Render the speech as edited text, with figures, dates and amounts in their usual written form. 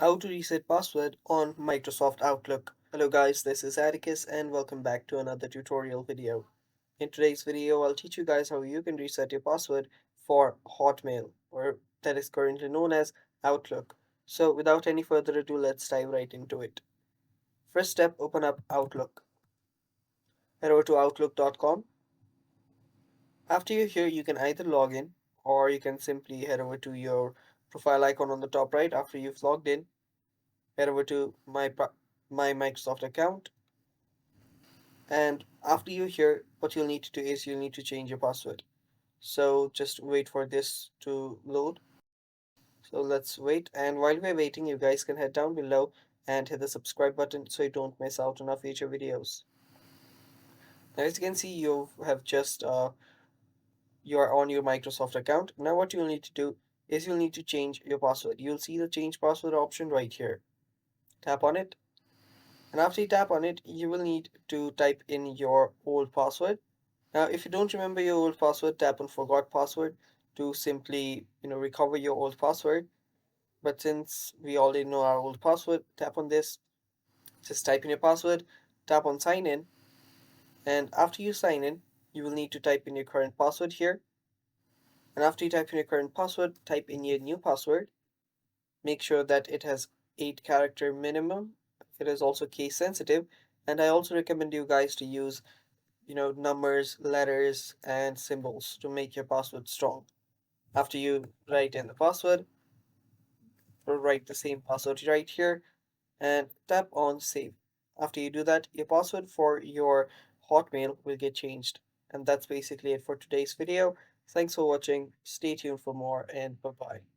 How to reset password on Microsoft Outlook. Hello guys, this is Atticus and welcome back to another tutorial video. In today's video, I'll teach you guys how you can reset your password for Hotmail, or that is currently known as Outlook. So without any further ado, let's dive right into it. First step, open up Outlook. Head over to outlook.com. After you're here, you can either log in or you can simply head over to your profile icon on the top right after you've logged in. Head over to my Microsoft account. And after you're here, what you'll need to do is you'll need to change your password. So just wait for this to load. So let's wait. And while we're waiting, you guys can head down below and hit the subscribe button so you don't miss out on our future videos. Now, as you can see, you have just you are on your Microsoft account. Now, what you'll need to do is you'll need to change your password. You'll see the change password option right here. Tap on it, and after you tap on it, you will need to type in your old password. Now, if you don't remember your old password, tap on forgot password to simply, recover your old password. But since we already know our old password, tap on this, just type in your password, tap on sign in, and after you sign in, you will need to type in your current password here. And after you type in your current password, type in your new password. Make sure that it has 8-character minimum. It is also case sensitive, and I also recommend you guys to use numbers, letters, and symbols to make your password strong. After you write in the password, write the same password right here and tap on save. After you do that, your password for your Hotmail will get changed. And that's basically it for today's video. Thanks for watching. Stay tuned for more and bye bye.